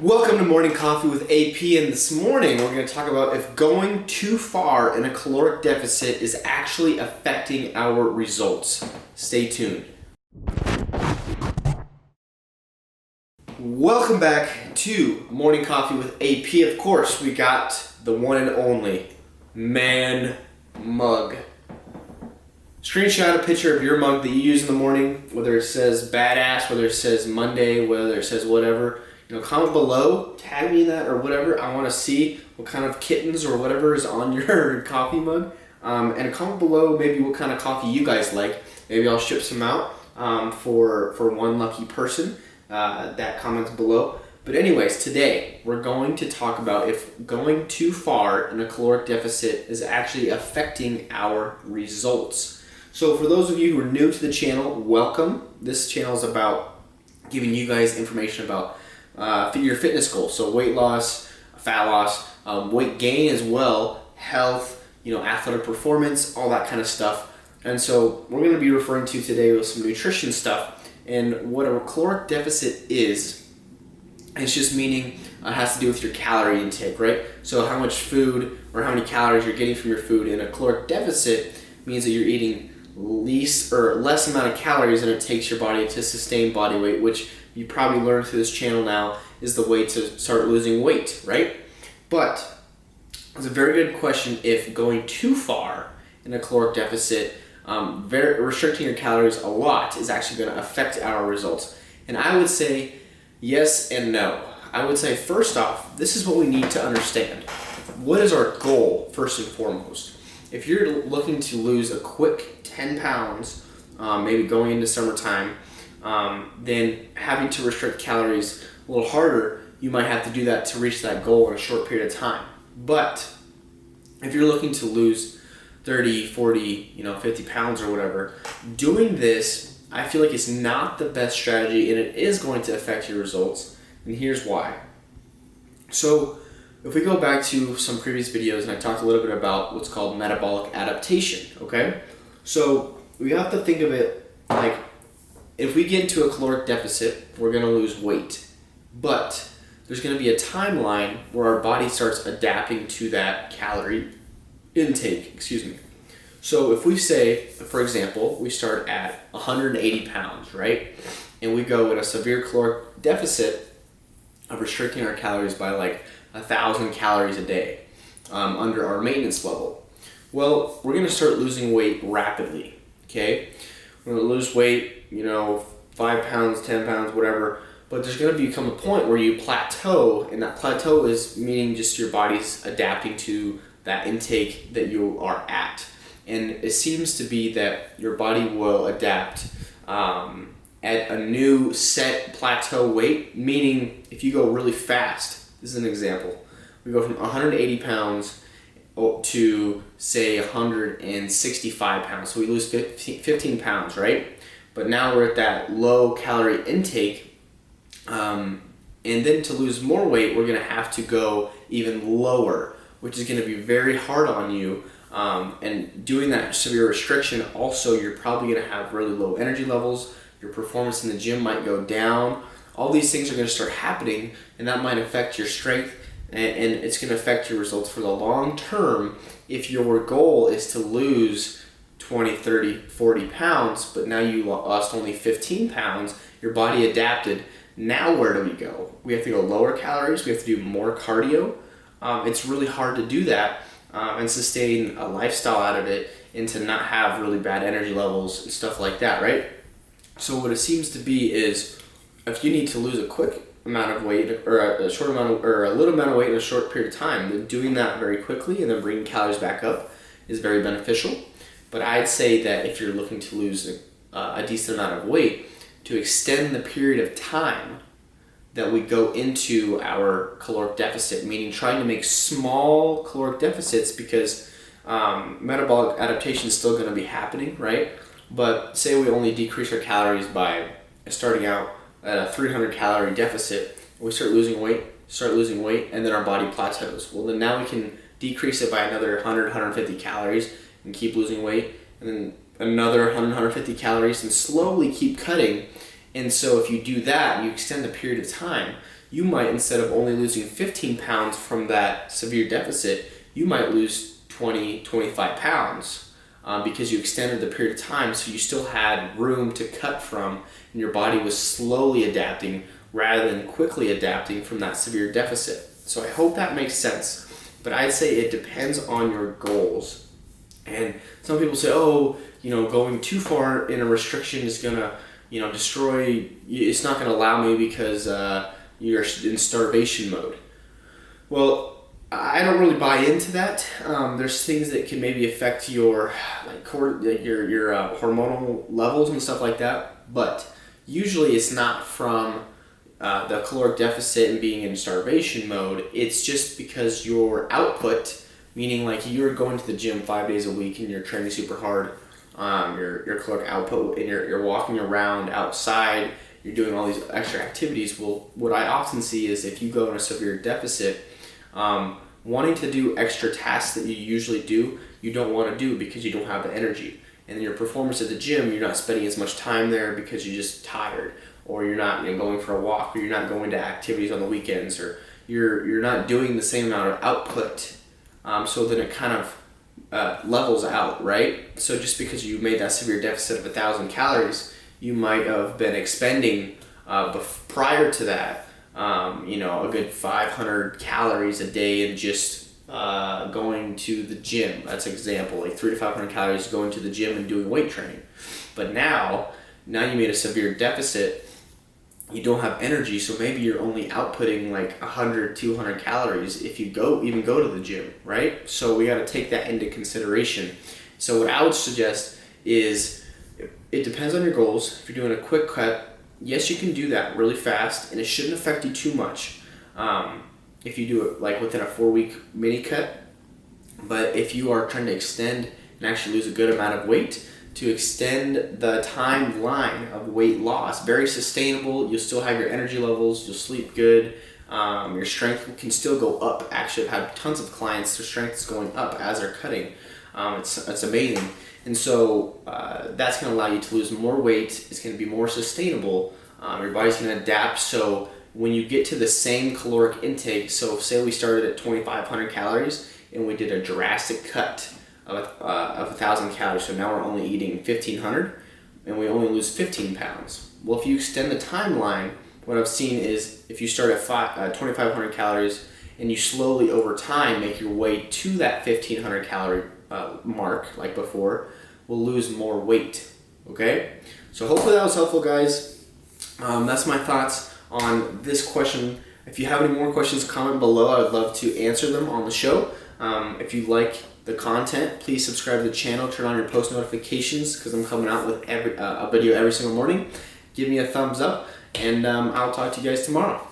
Welcome to Morning Coffee with AP, and this morning we're going to talk about if going too far in a caloric deficit is actually affecting our results. Stay tuned. Welcome back to Morning Coffee with AP. Of course, we got the one and only man mug. Screenshot a picture of your mug that you use in the morning, whether it says badass, whether it says Monday, whether it says whatever. Comment below, tag me in that or whatever. I want to see what kind of kittens or whatever is on your coffee mug. And comment below maybe what kind of coffee you guys like. Maybe I'll ship some out for one lucky person that comments below. But anyways, today we're going to talk about if going too far in a caloric deficit is actually affecting our results. So for those of you who are new to the channel, welcome. This channel is about giving you guys information about your fitness goals, so weight loss, fat loss, weight gain as well, health, athletic performance, all that kind of stuff. And so we're going to be referring to today with some nutrition stuff. And what a caloric deficit is, it's just meaning it has to do with your calorie intake, right? So how much food or how many calories you're getting from your food. In a caloric deficit means that you're eating less amount of calories than it takes your body to sustain body weight, which you probably learned through this channel now is the way to start losing weight, right? But it's a very good question if going too far in a caloric deficit, restricting your calories a lot is actually going to affect our results. And I would say yes and no. I would say first off, this is what we need to understand. What is our goal first and foremost? If you're looking to lose a quick 10 pounds, maybe going into summertime, then having to restrict calories a little harder, you might have to do that to reach that goal in a short period of time. But if you're looking to lose 30, 40, 50 pounds or whatever, doing this, I feel like it's not the best strategy and it is going to affect your results. And here's why. So if we go back to some previous videos and I talked a little bit about what's called metabolic adaptation, okay? So we have to think of it like if we get into a caloric deficit, we're going to lose weight. But there's going to be a timeline where our body starts adapting to that calorie intake, So if we say, for example, we start at 180 pounds, right? And we go in a severe caloric deficit of restricting our calories by like 1,000 calories a day under our maintenance level. Well, we're going to start losing weight rapidly, okay? We're going to lose weight, 5 pounds, 10 pounds, whatever. But there's going to become a point where you plateau, and that plateau is meaning just your body's adapting to that intake that you are at. And it seems to be that your body will adapt at a new set plateau weight, meaning if you go really fast, this is an example. We go from 180 pounds to, say, 165 pounds. So we lose 15 pounds, right? But now we're at that low calorie intake. And then to lose more weight, we're going to have to go even lower, which is going to be very hard on you. And doing that severe restriction, also, you're probably going to have really low energy levels. Your performance in the gym might go down. All these things are going to start happening, and that might affect your strength, and it's going to affect your results for the long term. If your goal is to lose 20, 30, 40 pounds, but now you lost only 15 pounds, your body adapted. Now where do we go? We have to go lower calories. We have to do more cardio. It's really hard to do that and sustain a lifestyle out of it and to not have really bad energy levels and stuff like that, right? So what it seems to be is if you need to lose a quick amount of weight or a short amount of, or a little amount of weight in a short period of time, then doing that very quickly and then bringing calories back up is very beneficial. But I'd say that if you're looking to lose a decent amount of weight, to extend the period of time that we go into our caloric deficit, meaning trying to make small caloric deficits because metabolic adaptation is still going to be happening, right? But say we only decrease our calories by starting out at a 300 calorie deficit, we start losing weight, and then our body plateaus. Well, then now we can decrease it by another 100, 150 calories and keep losing weight, and then another 100, 150 calories and slowly keep cutting. And so if you do that, you extend the period of time, you might, instead of only losing 15 pounds from that severe deficit, you might lose 20, 25 pounds because you extended the period of time, so you still had room to cut from, and your body was slowly adapting rather than quickly adapting from that severe deficit. So I hope that makes sense, but I'd say it depends on your goals. And some people say, oh, going too far in a restriction is gonna, destroy, it's not gonna allow me because you're in starvation mode. Well, I don't really buy into that. There's things that can maybe affect your your hormonal levels and stuff like that, but usually it's not from the caloric deficit and being in starvation mode. It's just because your output, meaning like you're going to the gym 5 days a week and you're training super hard, your caloric output, and you're walking around outside, you're doing all these extra activities. Well, what I often see is if you go in a severe deficit, wanting to do extra tasks that you usually do, you don't want to do because you don't have the energy. And then your performance at the gym, you're not spending as much time there because you're just tired, or you're not going for a walk, or you're not going to activities on the weekends, or you're not doing the same amount of output. So then it kind of levels out, right? So just because you made that severe deficit of 1,000 calories, you might have been expending prior to that, a good 500 calories a day and just going to the gym. That's an example, like 300 to 500 calories going to the gym and doing weight training. But now you made a severe deficit, you don't have energy, so maybe you're only outputting like 100, 200 calories if you even go to the gym, right? So we got to take that into consideration. So what I would suggest is, it depends on your goals. If you're doing a quick cut, yes, you can do that really fast, and it shouldn't affect you too much if you do it like within a 4-week mini cut. But if you are trying to extend and actually lose a good amount of weight, to extend the timeline of weight loss, very sustainable. You'll still have your energy levels, you'll sleep good, your strength can still go up. Actually, I've had tons of clients, their strength is going up as they're cutting. It's amazing. And so that's going to allow you to lose more weight. It's going to be more sustainable. Your body's going to adapt. So when you get to the same caloric intake, so say we started at 2,500 calories and we did a drastic cut of 1,000 calories, so now we're only eating 1,500 and we only lose 15 pounds. Well, if you extend the timeline, what I've seen is if you start at 2,500 calories and you slowly over time make your way to that 1,500 calorie mark like before, we'll lose more weight. Okay, so hopefully that was helpful, guys. That's my thoughts on this question. If you have any more questions, comment below. I would love to answer them on the show. If you like the content, please subscribe to the channel, turn on your post notifications because I'm coming out with a video every single morning. Give me a thumbs up, and I'll talk to you guys tomorrow.